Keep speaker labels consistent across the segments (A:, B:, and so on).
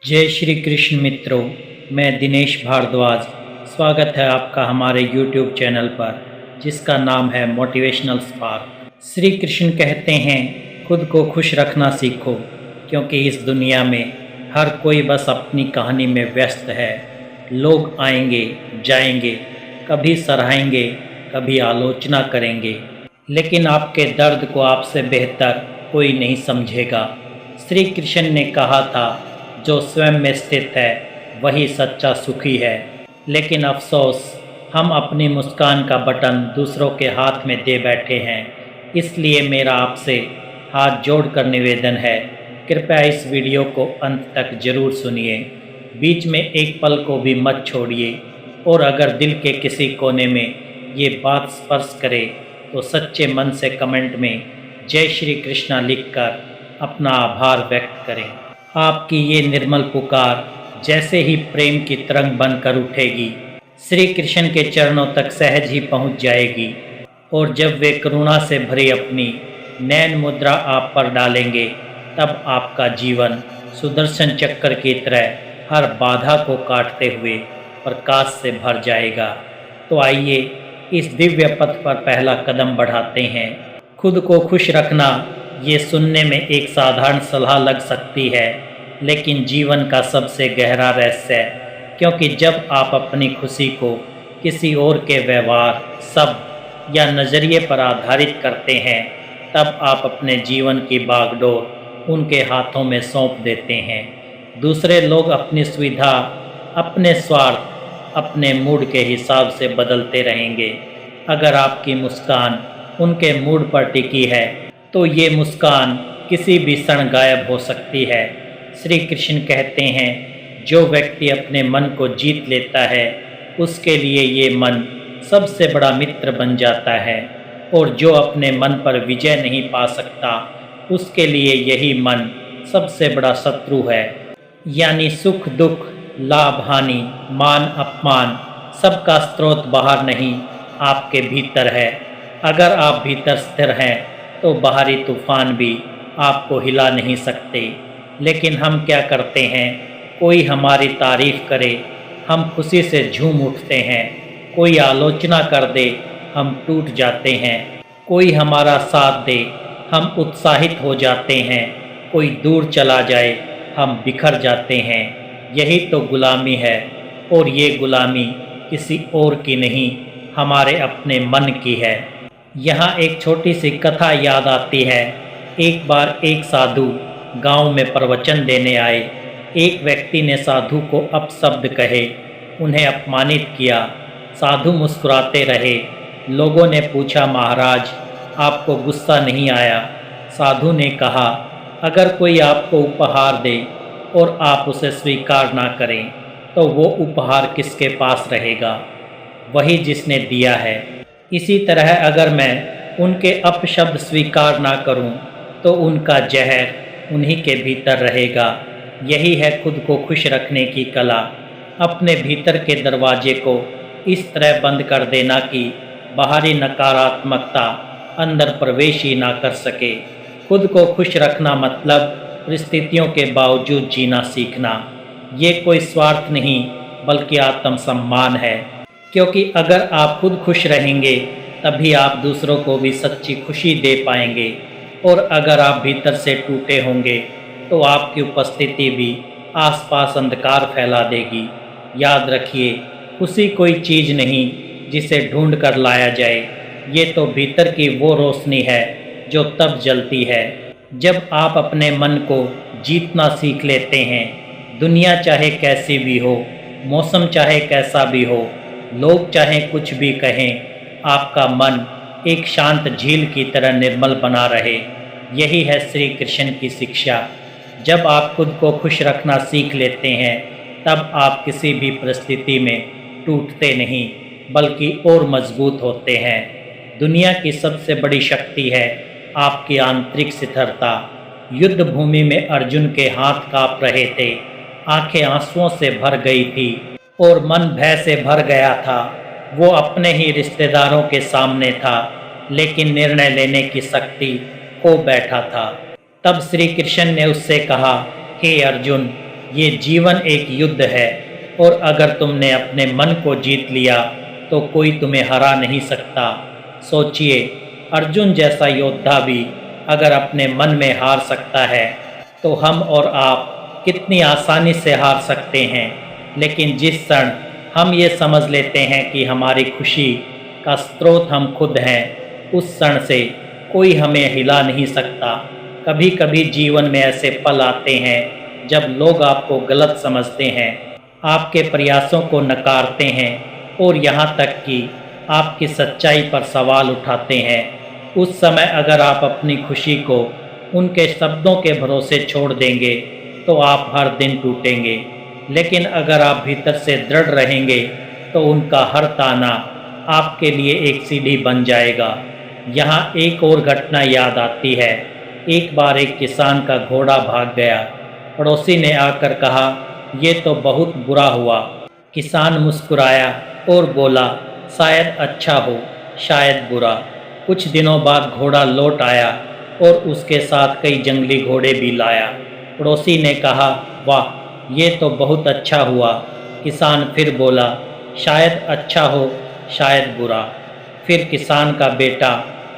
A: जय श्री कृष्ण मित्रों, मैं दिनेश भारद्वाज। स्वागत है आपका हमारे YouTube चैनल पर जिसका नाम है मोटिवेशनल स्पार्क। श्री कृष्ण कहते हैं खुद को खुश रखना सीखो, क्योंकि इस दुनिया में हर कोई बस अपनी कहानी में व्यस्त है। लोग आएंगे जाएंगे, कभी सराहेंगे, कभी आलोचना करेंगे, लेकिन आपके दर्द को आपसे बेहतर कोई नहीं समझेगा। श्री कृष्ण ने कहा था, जो स्वयं में स्थित है वही सच्चा सुखी है। लेकिन अफसोस, हम अपनी मुस्कान का बटन दूसरों के हाथ में दे बैठे हैं। इसलिए मेरा आपसे हाथ जोड़कर निवेदन है, कृपया इस वीडियो को अंत तक ज़रूर सुनिए। बीच में एक पल को भी मत छोड़िए, और अगर दिल के किसी कोने में ये बात स्पर्श करे तो सच्चे मन से कमेंट में जय श्री कृष्णा लिखकर अपना आभार व्यक्त करें। आपकी ये निर्मल पुकार जैसे ही प्रेम की तरंग बनकर उठेगी, श्री कृष्ण के चरणों तक सहज ही पहुंच जाएगी। और जब वे करुणा से भरी अपनी नैन मुद्रा आप पर डालेंगे, तब आपका जीवन सुदर्शन चक्र की तरह हर बाधा को काटते हुए प्रकाश से भर जाएगा। तो आइए इस दिव्य पथ पर पहला कदम बढ़ाते हैं। खुद को खुश रखना, ये सुनने में एक साधारण सलाह लग सकती है, लेकिन जीवन का सबसे गहरा रहस्य है। क्योंकि जब आप अपनी खुशी को किसी और के व्यवहार, शब्द या नज़रिए पर आधारित करते हैं, तब आप अपने जीवन की बागडोर उनके हाथों में सौंप देते हैं। दूसरे लोग अपनी सुविधा, अपने स्वार्थ, अपने मूड के हिसाब से बदलते रहेंगे। अगर आपकी मुस्कान उनके मूड पर टिकी है, तो ये मुस्कान किसी भी क्षण गायब हो सकती है। श्री कृष्ण कहते हैं, जो व्यक्ति अपने मन को जीत लेता है, उसके लिए ये मन सबसे बड़ा मित्र बन जाता है, और जो अपने मन पर विजय नहीं पा सकता, उसके लिए यही मन सबसे बड़ा शत्रु है। यानी सुख दुख, लाभ हानि, मान अपमान, सबका स्रोत बाहर नहीं, आपके भीतर है। अगर आप भीतर स्थिर हैं, तो बाहरी तूफान भी आपको हिला नहीं सकते। लेकिन हम क्या करते हैं, कोई हमारी तारीफ़ करे, हम खुशी से झूम उठते हैं। कोई आलोचना कर दे, हम टूट जाते हैं। कोई हमारा साथ दे, हम उत्साहित हो जाते हैं। कोई दूर चला जाए, हम बिखर जाते हैं। यही तो गुलामी है, और ये गुलामी किसी और की नहीं, हमारे अपने मन की है। यहाँ एक छोटी सी कथा याद आती है। एक बार एक साधु गांव में प्रवचन देने आए। एक व्यक्ति ने साधु को अपशब्द कहे, उन्हें अपमानित किया। साधु मुस्कुराते रहे। लोगों ने पूछा, महाराज, आपको गुस्सा नहीं आया? साधु ने कहा, अगर कोई आपको उपहार दे और आप उसे स्वीकार ना करें, तो वो उपहार किसके पास रहेगा? वही जिसने दिया है। इसी तरह अगर मैं उनके अपशब्द स्वीकार ना करूं, तो उनका जहर उन्हीं के भीतर रहेगा। यही है खुद को खुश रखने की कला। अपने भीतर के दरवाजे को इस तरह बंद कर देना कि बाहरी नकारात्मकता अंदर प्रवेश ही ना कर सके। खुद को खुश रखना मतलब परिस्थितियों के बावजूद जीना सीखना। ये कोई स्वार्थ नहीं, बल्कि आत्मसम्मान है। क्योंकि अगर आप खुद खुश रहेंगे, तभी आप दूसरों को भी सच्ची खुशी दे पाएंगे। और अगर आप भीतर से टूटे होंगे, तो आपकी उपस्थिति भी आसपास अंधकार फैला देगी। याद रखिए, खुशी कोई चीज़ नहीं जिसे ढूंढ कर लाया जाए। ये तो भीतर की वो रोशनी है जो तब जलती है जब आप अपने मन को जीतना सीख लेते हैं। दुनिया चाहे कैसी भी हो, मौसम चाहे कैसा भी हो, लोग चाहे कुछ भी कहें, आपका मन एक शांत झील की तरह निर्मल बना रहे। यही है श्री कृष्ण की शिक्षा। जब आप खुद को खुश रखना सीख लेते हैं, तब आप किसी भी परिस्थिति में टूटते नहीं, बल्कि और मजबूत होते हैं। दुनिया की सबसे बड़ी शक्ति है आपकी आंतरिक स्थिरता। युद्ध भूमि में अर्जुन के हाथ काँप रहे थे, आंखें आंसुओं से भर गई थी और मन भय से भर गया था। वो अपने ही रिश्तेदारों के सामने था, लेकिन निर्णय लेने की शक्ति खो बैठा था। तब श्री कृष्ण ने उससे कहा, हे अर्जुन, ये जीवन एक युद्ध है और अगर तुमने अपने मन को जीत लिया तो कोई तुम्हें हरा नहीं सकता। सोचिए, अर्जुन जैसा योद्धा भी अगर अपने मन में हार सकता है तो हम और आप कितनी आसानी से हार सकते हैं। लेकिन जिस क्षण हम ये समझ लेते हैं कि हमारी खुशी का स्रोत हम खुद हैं, उस क्षण से कोई हमें हिला नहीं सकता। कभी कभी जीवन में ऐसे पल आते हैं जब लोग आपको गलत समझते हैं, आपके प्रयासों को नकारते हैं और यहाँ तक कि आपकी सच्चाई पर सवाल उठाते हैं। उस समय अगर आप अपनी खुशी को उनके शब्दों के भरोसे छोड़ देंगे तो आप हर दिन टूटेंगे। लेकिन अगर आप भीतर से दृढ़ रहेंगे तो उनका हर ताना आपके लिए एक सीढ़ी बन जाएगा। यहाँ एक और घटना याद आती है। एक बार एक किसान का घोड़ा भाग गया। पड़ोसी ने आकर कहा, ये तो बहुत बुरा हुआ। किसान मुस्कुराया और बोला, शायद अच्छा हो, शायद बुरा। कुछ दिनों बाद घोड़ा लौट आया और उसके साथ कई जंगली घोड़े भी लाया। पड़ोसी ने कहा, वाह, ये तो बहुत अच्छा हुआ। किसान फिर बोला, शायद अच्छा हो, शायद बुरा। फिर किसान का बेटा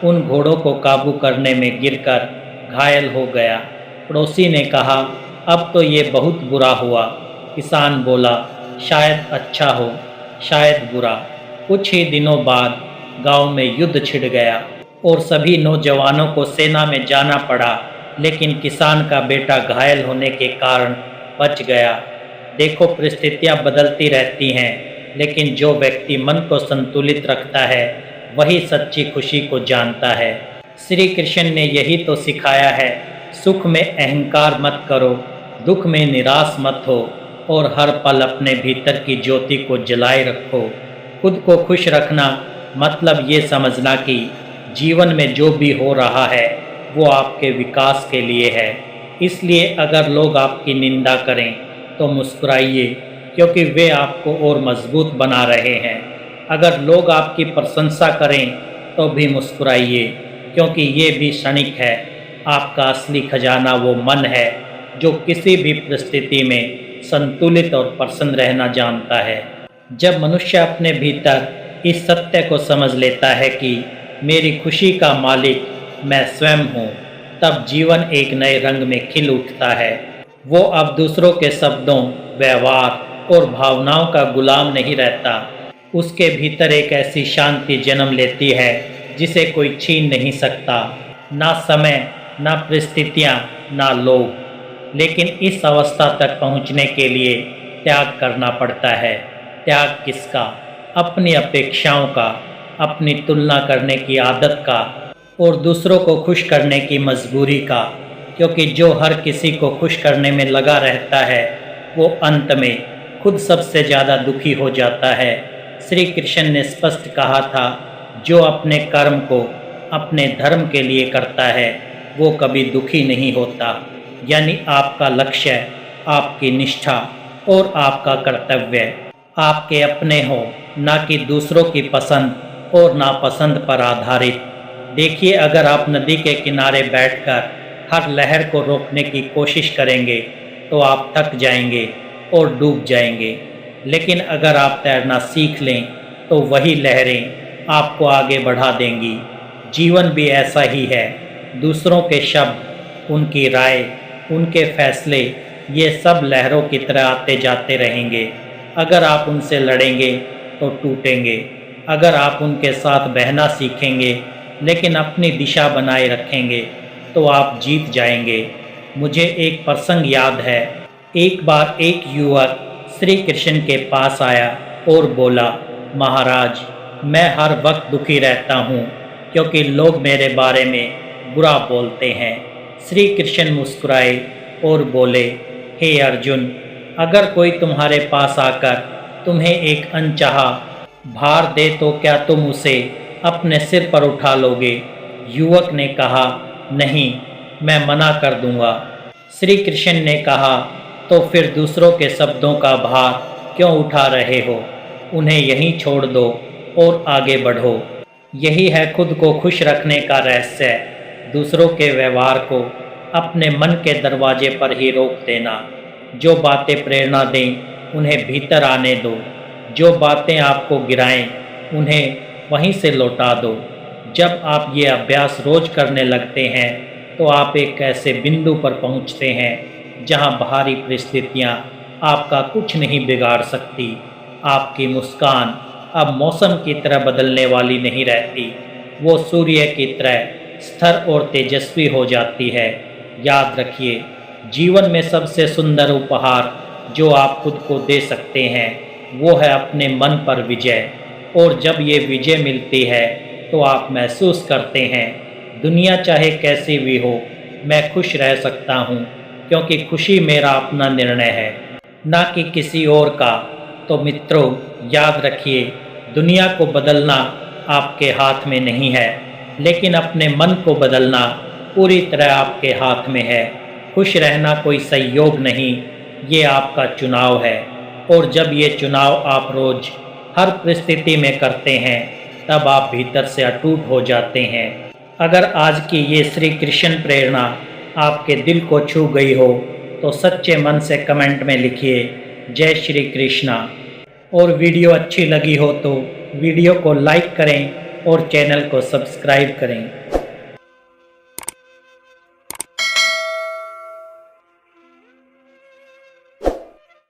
A: उन घोड़ों को काबू करने में गिरकर घायल हो गया। पड़ोसी ने कहा, अब तो ये बहुत बुरा हुआ। किसान बोला, शायद अच्छा हो, शायद बुरा। कुछ ही दिनों बाद गांव में युद्ध छिड़ गया और सभी नौजवानों को सेना में जाना पड़ा, लेकिन किसान का बेटा घायल होने के कारण बच गया। देखो, परिस्थितियां बदलती रहती हैं, लेकिन जो व्यक्ति मन को संतुलित रखता है वही सच्ची खुशी को जानता है। श्री कृष्ण ने यही तो सिखाया है, सुख में अहंकार मत करो, दुख में निराश मत हो और हर पल अपने भीतर की ज्योति को जलाए रखो। खुद को खुश रखना मतलब ये समझना कि जीवन में जो भी हो रहा है वो आपके विकास के लिए है। इसलिए अगर लोग आपकी निंदा करें तो मुस्कुराइए, क्योंकि वे आपको और मजबूत बना रहे हैं। अगर लोग आपकी प्रशंसा करें तो भी मुस्कुराइए, क्योंकि ये भी क्षणिक है। आपका असली खजाना वो मन है जो किसी भी परिस्थिति में संतुलित और प्रसन्न रहना जानता है। जब मनुष्य अपने भीतर इस सत्य को समझ लेता है कि मेरी खुशी का मालिक मैं स्वयं हूँ, तब जीवन एक नए रंग में खिल उठता है। वो अब दूसरों के शब्दों, व्यवहार और भावनाओं का गुलाम नहीं रहता। उसके भीतर एक ऐसी शांति जन्म लेती है जिसे कोई छीन नहीं सकता, ना समय, ना परिस्थितियाँ, ना लोग। लेकिन इस अवस्था तक पहुँचने के लिए त्याग करना पड़ता है। त्याग किसका? अपनी अपेक्षाओं का, अपनी तुलना करने की आदत का और दूसरों को खुश करने की मजबूरी का। क्योंकि जो हर किसी को खुश करने में लगा रहता है वो अंत में खुद सबसे ज़्यादा दुखी हो जाता है। श्री कृष्ण ने स्पष्ट कहा था, जो अपने कर्म को अपने धर्म के लिए करता है वो कभी दुखी नहीं होता। यानी आपका लक्ष्य, आपकी निष्ठा और आपका कर्तव्य आपके अपने हो, ना कि दूसरों की पसंद और नापसंद पर आधारित। देखिए, अगर आप नदी के किनारे बैठकर हर लहर को रोकने की कोशिश करेंगे तो आप थक जाएंगे और डूब जाएंगे। लेकिन अगर आप तैरना सीख लें तो वही लहरें आपको आगे बढ़ा देंगी। जीवन भी ऐसा ही है। दूसरों के शब्द, उनकी राय, उनके फैसले, ये सब लहरों की तरह आते जाते रहेंगे। अगर आप उनसे लड़ेंगे तो टूटेंगे। अगर आप उनके साथ बहना सीखेंगे लेकिन अपनी दिशा बनाए रखेंगे तो आप जीत जाएंगे। मुझे एक प्रसंग याद है। एक बार एक युवक श्री कृष्ण के पास आया और बोला, महाराज, मैं हर वक्त दुखी रहता हूँ क्योंकि लोग मेरे बारे में बुरा बोलते हैं। श्री कृष्ण मुस्कुराए और बोले, हे अर्जुन, अगर कोई तुम्हारे पास आकर तुम्हें एक अनचाहा भार दे तो क्या तुम उसे अपने सिर पर उठा लोगे? युवक ने कहा, नहीं, मैं मना कर दूंगा। श्री कृष्ण ने कहा, तो फिर दूसरों के शब्दों का भार क्यों उठा रहे हो? उन्हें यहीं छोड़ दो और आगे बढ़ो। यही है खुद को खुश रखने का रहस्य। दूसरों के व्यवहार को अपने मन के दरवाजे पर ही रोक देना। जो बातें प्रेरणा दें उन्हें भीतर आने दो। जो बातें आपको गिराएं उन्हें वहीं से लौटा दो। जब आप ये अभ्यास रोज करने लगते हैं तो आप एक ऐसे बिंदु पर पहुंचते हैं जहां बाहरी परिस्थितियां आपका कुछ नहीं बिगाड़ सकती। आपकी मुस्कान अब मौसम की तरह बदलने वाली नहीं रहती, वो सूर्य की तरह स्थिर और तेजस्वी हो जाती है। याद रखिए, जीवन में सबसे सुंदर उपहार जो आप खुद को दे सकते हैं वो है अपने मन पर विजय। और जब ये विजय मिलती है तो आप महसूस करते हैं दुनिया चाहे कैसी भी हो, मैं खुश रह सकता हूँ, क्योंकि खुशी मेरा अपना निर्णय है, ना कि किसी और का। तो मित्रों, याद रखिए, दुनिया को बदलना आपके हाथ में नहीं है, लेकिन अपने मन को बदलना पूरी तरह आपके हाथ में है। खुश रहना कोई संयोग नहीं, ये आपका चुनाव है। और जब ये चुनाव आप रोज हर परिस्थिति में करते हैं तब आप भीतर से अटूट हो जाते हैं। अगर आज की ये श्री कृष्ण प्रेरणा आपके दिल को छू गई हो तो सच्चे मन से कमेंट में लिखिए जय श्री कृष्णा। और वीडियो अच्छी लगी हो तो वीडियो को लाइक करें और चैनल को सब्सक्राइब करें।